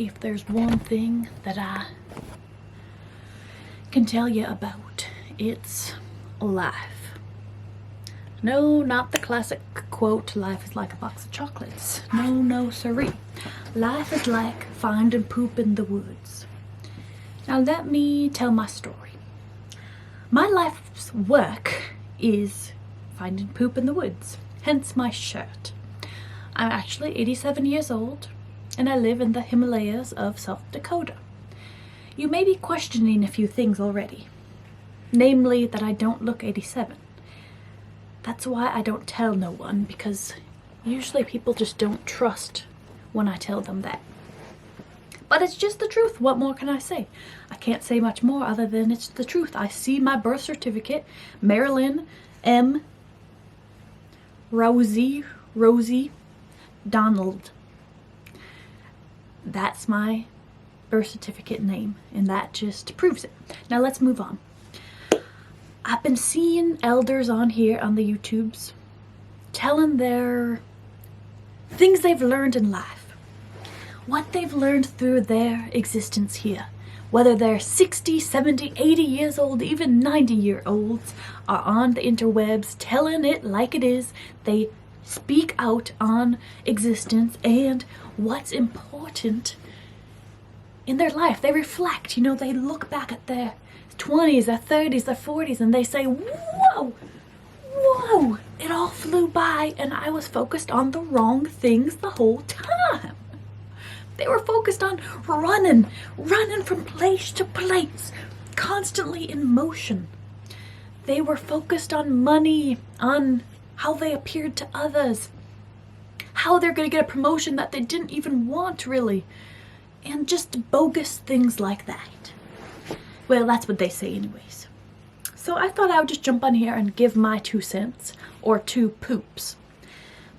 if there's one thing that I can tell you about, it's life. No, not the classic quote, life is like a box of chocolates. No, no siree. Life is like finding poop in the woods. Now let me tell my story. My life's work is finding poop in the woods, hence my shirt. I'm actually 87 years old, and I live in the Himalayas of South Dakota. You may be questioning a few things already, namely that I don't look 87. That's why I don't tell no one, because usually people just don't trust when I tell them that. But it's just the truth. What more can I say? I can't say much more other than it's the truth. I see my birth certificate, Marilyn M. Rosie Donald. That's my birth certificate name, and that just proves it. Now let's move on. I've been seeing elders on here on the YouTubes telling their things they've learned in life, what they've learned through their existence here. Whether they're 60, 70, 80 years old, even 90-year-olds are on the interwebs telling it like it is. They speak out on existence and what's important in their life. They reflect, you know, they look back at their 20s, their 30s, their 40s, and they say, whoa, it all flew by and I was focused on the wrong things the whole time. They were focused on running from place to place, constantly in motion. They were focused on money, on how they appeared to others, how they're going to get a promotion that they didn't even want really, and just bogus things like that. Well, that's what they say anyways. So I thought I would just jump on here and give my 2 cents, or 2 poops,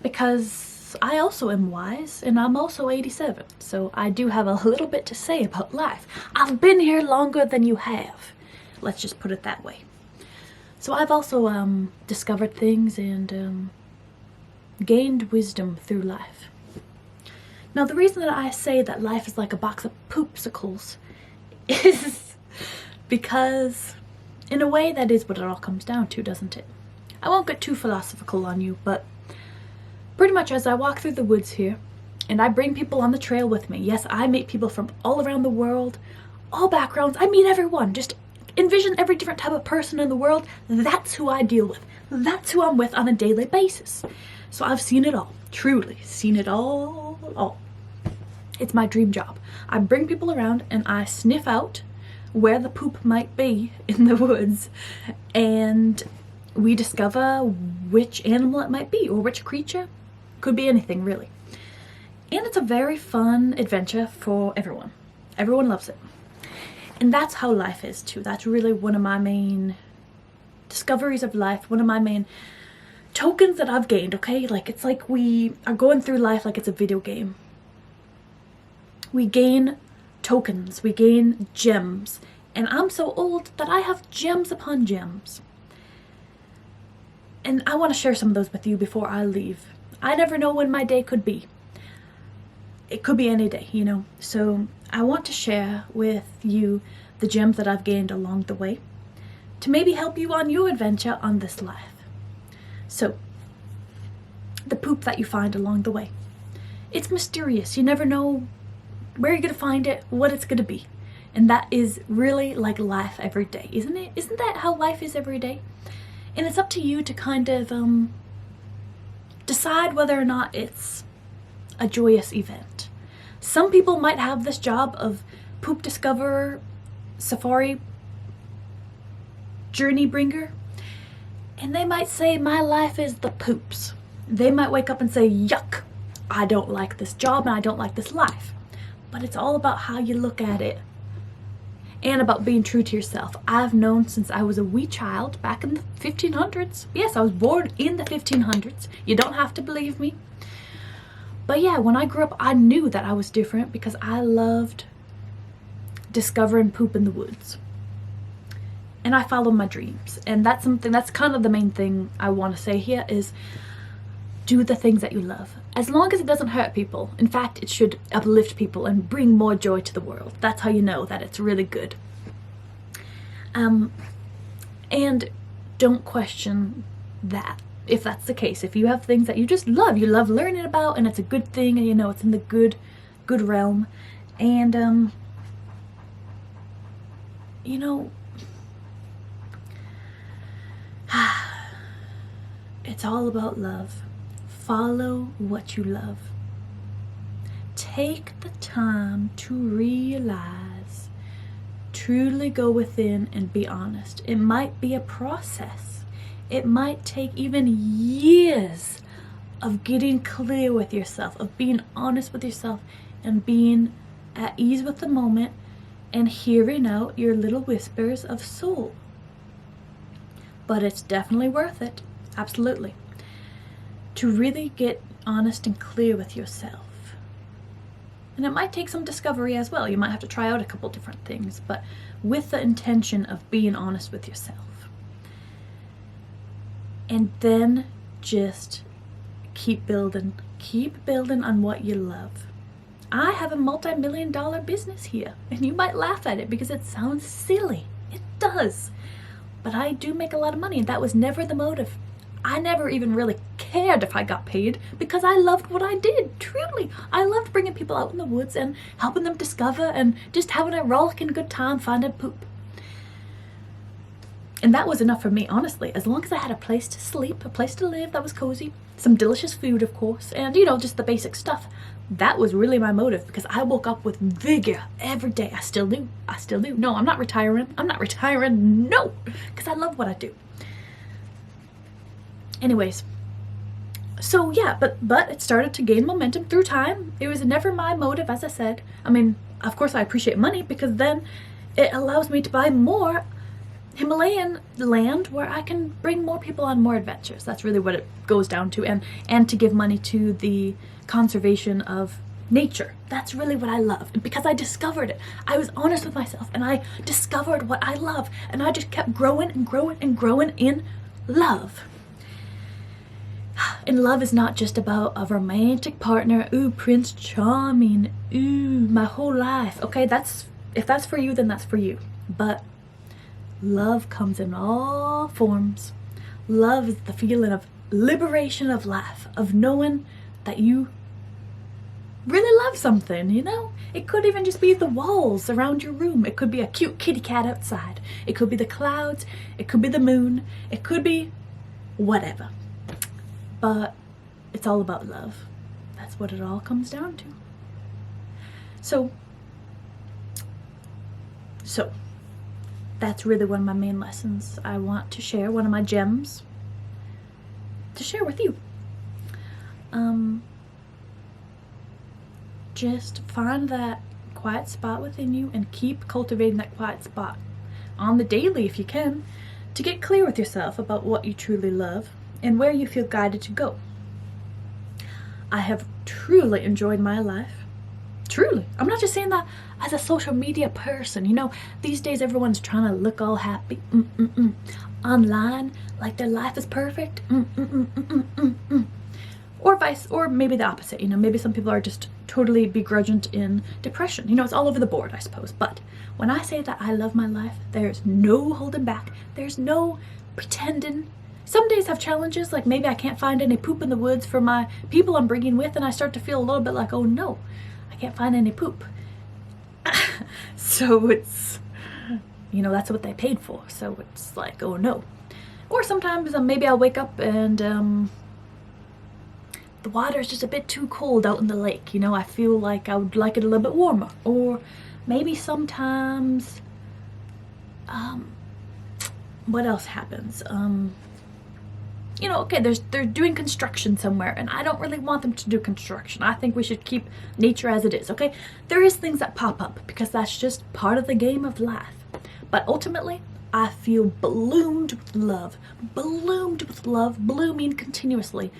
because I also am wise, and I'm also 87, so I do have a little bit to say about life. I've been here longer than you have. Let's just put it that way. So I've also discovered things and gained wisdom through life. Now the reason that I say that life is like a box of poopsicles is because in a way that is what it all comes down to, doesn't it? I won't get too philosophical on you, but pretty much as I walk through the woods here and I bring people on the trail with me, yes, I meet people from all around the world, all backgrounds, I meet everyone. Just envision every different type of person in the world. That's who I deal with. That's who I'm with on a daily basis. So I've seen it all, truly seen it all. It's my dream job. I bring people around and I sniff out where the poop might be in the woods, and we discover which animal it might be or which creature. Could be anything really. And it's a very fun adventure for everyone. Everyone loves it. And that's how life is too. That's really one of my main discoveries of life, one of my main tokens that I've gained, okay? Like, it's like we are going through life like it's a video game. We gain tokens, we gain gems, and I'm so old that I have gems upon gems. And I want to share some of those with you before I leave. I never know when my day could be. It could be any day, you know. So I want to share with you the gems that I've gained along the way to maybe help you on your adventure on this life. So, the poop that you find along the way. It's mysterious. You never know where you're going to find it, what it's going to be. And that is really like life every day, isn't it? Isn't that how life is every day? And it's up to you to kind of decide whether or not it's a joyous event. Some people might have this job of poop discoverer, safari journey bringer, and they might say, my life is the poops. They might wake up and say, yuck, I don't like this job and I don't like this life. But it's all about how you look at it and about being true to yourself. I've known since I was a wee child back in the 1500s. Yes, I was born in the 1500s. You don't have to believe me. But yeah, when I grew up, I knew that I was different because I loved discovering poop in the woods. And I followed my dreams. And that's something, that's kind of the main thing I want to say here is do the things that you love. As long as it doesn't hurt people. In fact, it should uplift people and bring more joy to the world. That's how you know that it's really good. And don't question that. If that's the case, if you have things that you just love, you love learning about, and it's a good thing, and you know it's in the good realm, and you know, it's all about love. Follow what you love. Take the time to realize, truly go within and be honest. It might be a process. It might take even years of getting clear with yourself, of being honest with yourself, and being at ease with the moment, and hearing out your little whispers of soul. But it's definitely worth it, absolutely, to really get honest and clear with yourself. And it might take some discovery as well. You might have to try out a couple different things, but with the intention of being honest with yourself. And then just keep building on what you love. I have a multi-million-dollar business here, and you might laugh at it because it sounds silly. It does. But I do make a lot of money, and that was never the motive. I never even really cared if I got paid because I loved what I did, truly. I loved bringing people out in the woods and helping them discover and just having a rollicking good time finding poop. And that was enough for me, honestly. As long as I had a place to sleep, a place to live that was cozy, some delicious food, of course, and, you know, just the basic stuff. That was really my motive because I woke up with vigor every day. I still do. No, I'm not retiring. No, because I love what I do. Anyways, so yeah, but it started to gain momentum through time. It was never my motive, as I said. I mean, of course I appreciate money because then it allows me to buy more Himalayan land where I can bring more people on more adventures. That's really what it goes down to, and to give money to the conservation of nature. That's really what I love, and because I discovered it. I was honest with myself and I discovered what I love, and I just kept growing and growing and growing in love. And love is not just about a romantic partner. Ooh, Prince Charming. Ooh, my whole life. Okay, if that's for you, then that's for you. But love comes in all forms. Love is the feeling of liberation of life, of knowing that you really love something, you know? It could even just be the walls around your room. It could be a cute kitty cat outside. It could be the clouds. It could be the moon. It could be whatever. But it's all about love. That's what it all comes down to. So that's really one of my main lessons I want to share, one of my gems to share with you. Just find that quiet spot within you and keep cultivating that quiet spot on the daily if you can, to get clear with yourself about what you truly love and where you feel guided to go. I have truly enjoyed my life. Truly. I'm not just saying that as a social media person. You know, these days everyone's trying to look all happy online, like their life is perfect. Or maybe the opposite. You know, maybe some people are just totally begrudging in depression. You know, it's all over the board, I suppose. But when I say that I love my life, there's no holding back. There's no pretending. Some days have challenges, like maybe I can't find any poop in the woods for my people I'm bringing with, and I start to feel a little bit like, oh no, I can't find any poop. So it's, you know, that's what they paid for. So it's like, oh no. Or sometimes maybe I'll wake up and the water is just a bit too cold out in the lake. You know, I feel like I would like it a little bit warmer. Or maybe sometimes, what else happens? You know, okay, they're doing construction somewhere, and I don't really want them to do construction. I think we should keep nature as it is, okay? There is things that pop up, because that's just part of the game of life. But ultimately, I feel bloomed with love, blooming continuously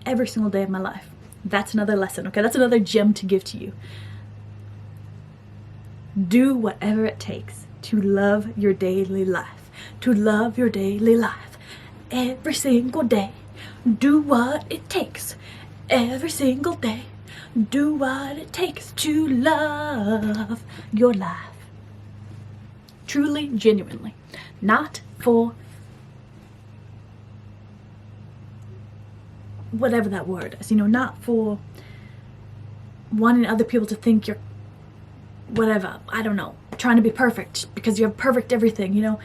every single day of my life. That's another lesson, okay? That's another gem to give to you. Do whatever it takes to love your daily life, every single day. Do what it takes every single day. Do what it takes to love your life. Truly, genuinely. Not for whatever that word is, you know, not for wanting other people to think you're whatever, I don't know, trying to be perfect because you have perfect everything, you know.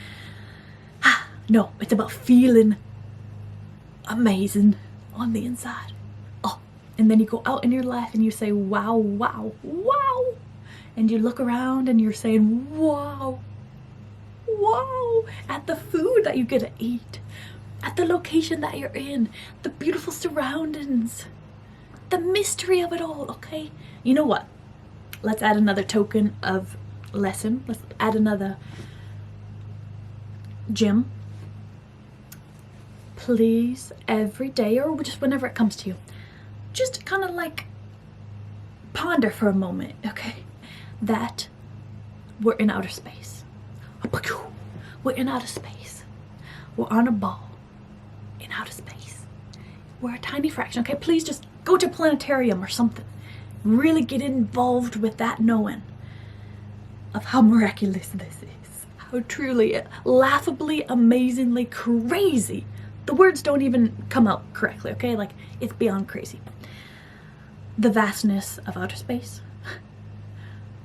No, it's about feeling amazing on the inside. Oh, and then you go out in your life and you say, wow, wow, wow. And you look around and you're saying, wow, wow, at the food that you get to eat, at the location that you're in, the beautiful surroundings, the mystery of it all, okay? You know what? Let's add another token of lesson. Let's add another gem. Please, every day, or just whenever it comes to you, just kind of like ponder for a moment, okay? That we're in outer space. We're in outer space. We're on a ball in outer space. We're a tiny fraction, okay? Please just go to a planetarium or something. Really get involved with that knowing of how miraculous this is. How truly, laughably, amazingly crazy. The words don't even come out correctly, okay? Like, it's beyond crazy. The vastness of outer space.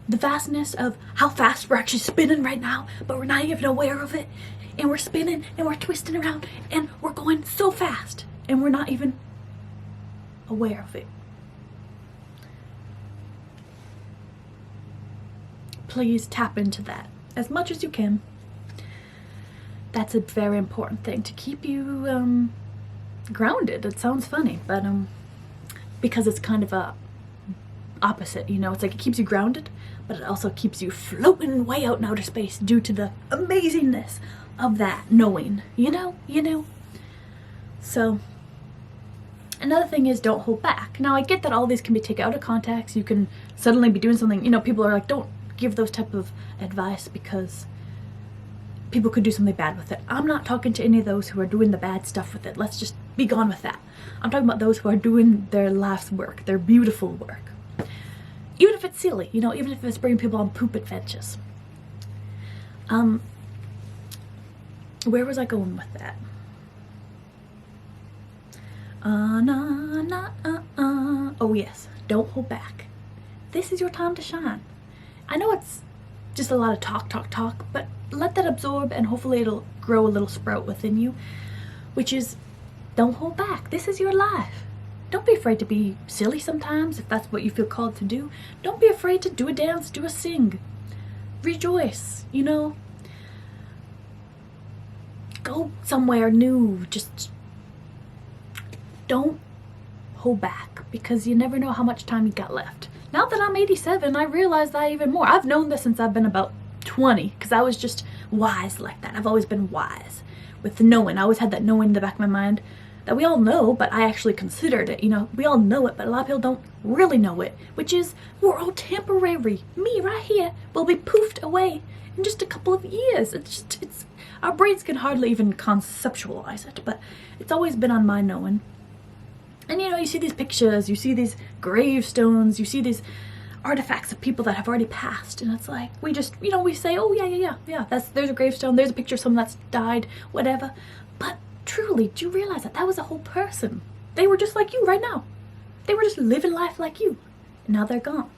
The vastness of how fast we're actually spinning right now, but we're not even aware of it. And we're spinning and we're twisting around and we're going so fast and we're not even aware of it. Please tap into that as much as you can. That's a very important thing to keep you grounded. It sounds funny, but because it's kind of a opposite, you know, it's like it keeps you grounded, but it also keeps you floating way out in outer space due to the amazingness of that knowing, you know. So another thing is, don't hold back. Now I get that all these can be taken out of context. You can suddenly be doing something, you know, people are like, don't give those type of advice because people could do something bad with it. I'm not talking to any of those who are doing the bad stuff with it. Let's just be gone with that. I'm talking about those who are doing their life's work, their beautiful work. Even if it's silly, you know, even if it's bringing people on poop adventures. Where was I going with that? Oh yes, don't hold back. This is your time to shine. I know it's just a lot of talk, but let that absorb and hopefully it'll grow a little sprout within you, which is, don't hold back. This is your life. Don't be afraid to be silly sometimes if that's what you feel called to do. Don't be afraid to do a dance, do a sing. Rejoice, you know. Go somewhere new. Just don't hold back because you never know how much time you got left. Now that I'm 87, I realize that even more. I've known this since I've been about 20 because I was just wise like that. I've always been wise with the knowing. I always had that knowing in the back of my mind that we all know, but I actually considered it. You know, we all know it, but a lot of people don't really know it, which is we're all temporary. Me right here will be poofed away in just a couple of years. It's our brains can hardly even conceptualize it, but it's always been on my knowing. And you know, you see these pictures, you see these gravestones, you see these artifacts of people that have already passed, and it's like we just, you know, we say, oh yeah, there's a gravestone, there's a picture of someone that's died, whatever. But truly, do you realize that was a whole person? They were just like you right now. They were just living life like you, and now they're gone.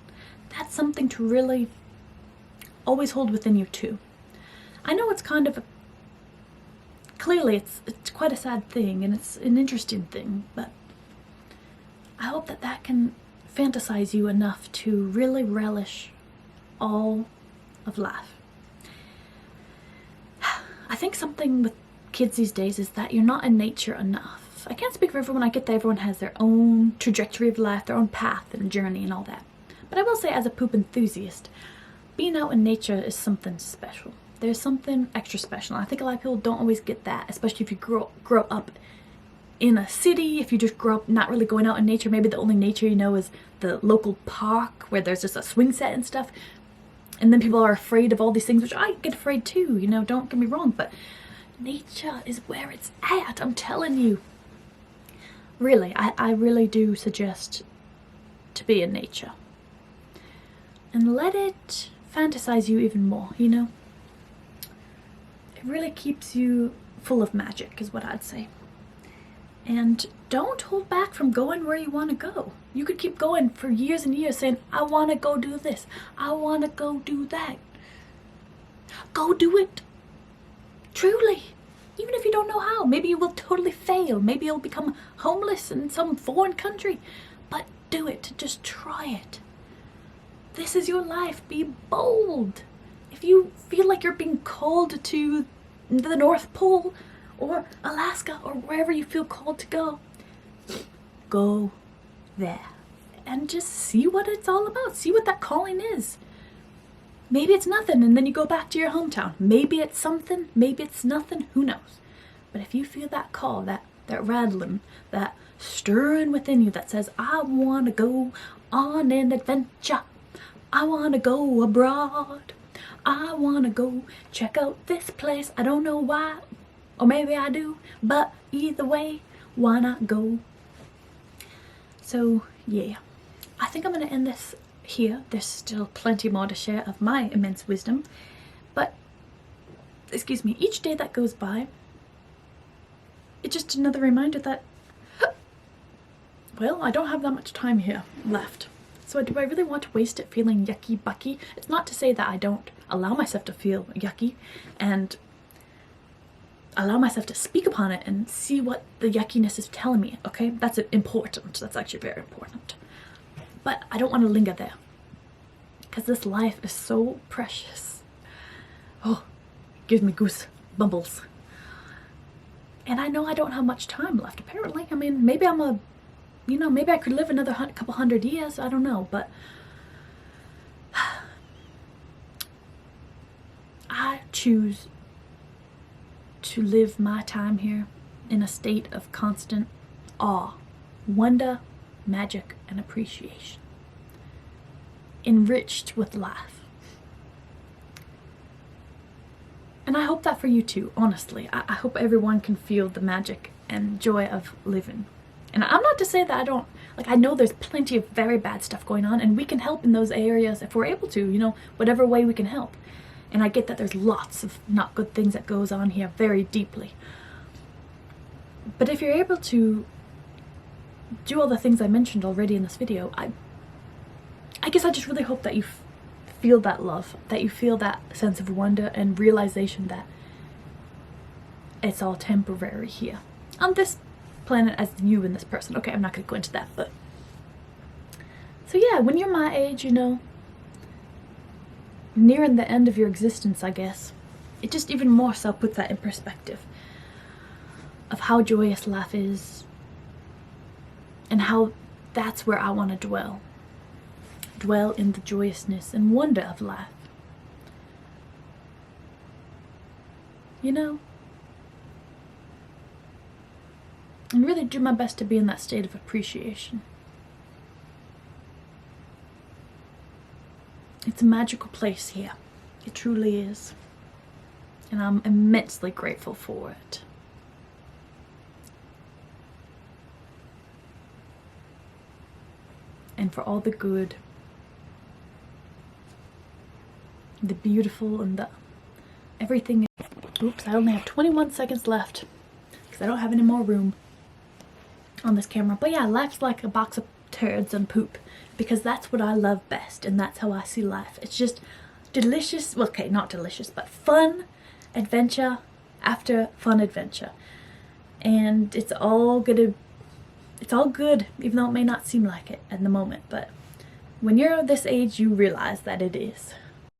That's something to really always hold within you too. I know it's kind of clearly it's quite a sad thing and it's an interesting thing, but I hope that can fantasize you enough to really relish all of life. I think something with kids these days is that you're not in nature enough. I can't speak for everyone. I get that everyone has their own trajectory of life, their own path and journey and all that. But I will say, as a poop enthusiast, being out in nature is something special. There's something extra special. And I think a lot of people don't always get that, especially if you grow up in a city. If you just grow up not really going out in nature, maybe the only nature you know is the local park where there's just a swing set and stuff. And then people are afraid of all these things, which I get afraid too, you know, don't get me wrong, but nature is where it's at, I'm telling you. Really, I really do suggest to be in nature. And let it fantasize you even more, you know? It really keeps you full of magic, is what I'd say. And don't hold back from going where you want to go. You could keep going for years and years saying, I want to go do this. I want to go do that. Go do it. Truly. Even if you don't know how. Maybe you will totally fail. Maybe you'll become homeless in some foreign country. But do it. Just try it. This is your life. Be bold. If you feel like you're being called to the North Pole or Alaska or wherever you feel called to go, go there and just see what it's all about. See what that calling is. Maybe it's nothing and then you go back to your hometown. Maybe it's something, maybe it's nothing, who knows. But if you feel that call, that rattling, that stirring within you that says, I want to go on an adventure. I want to go abroad. I want to go check out this place. I don't know why, or maybe I do, but either way, why not go? So yeah, I think I'm going to end this here. There's still plenty more to share of my immense wisdom, but excuse me, each day that goes by, it's just another reminder that, well, I don't have that much time here left. So do I really want to waste it feeling yucky bucky? It's not to say that I don't allow myself to feel yucky and allow myself to speak upon it and see what the yuckiness is telling me, okay? That's important. That's actually very important. But I don't want to linger there because this life is so precious. Oh, it gives me goose bumbles. And I know I don't have much time left, apparently. I mean, maybe maybe I could live another couple hundred years. I don't know, but I choose to live my time here in a state of constant awe, wonder, magic, and appreciation, enriched with life. And I hope that for you too, honestly. I hope everyone can feel the magic and joy of living. And I'm not to say that I don't, I know there's plenty of very bad stuff going on and we can help in those areas if we're able to, whatever way we can help. And I get that there's lots of not good things that goes on here very deeply. But if you're able to do all the things I mentioned already in this video, I guess I just really hope that you feel that love, that you feel that sense of wonder and realization that it's all temporary here on this planet as you and this person. Okay, I'm not going to go into that, but so yeah, when you're my age, nearing the end of your existence, I guess, it just even more so puts that in perspective of how joyous life is and how that's where I want to dwell in the joyousness and wonder of life, and really do my best to be in that state of appreciation. It's a magical place here. It truly is. And I'm immensely grateful for it. And for all the good, the beautiful, and the everything. Oops, I only have 21 seconds left because I don't have any more room on this camera. But yeah, life's like a box of turds and poop, because that's what I love best, and that's how I see life. It's just delicious, well, okay, not delicious, but fun adventure after fun adventure. And it's all good, even though it may not seem like it at the moment. But when you're this age, you realize that it is.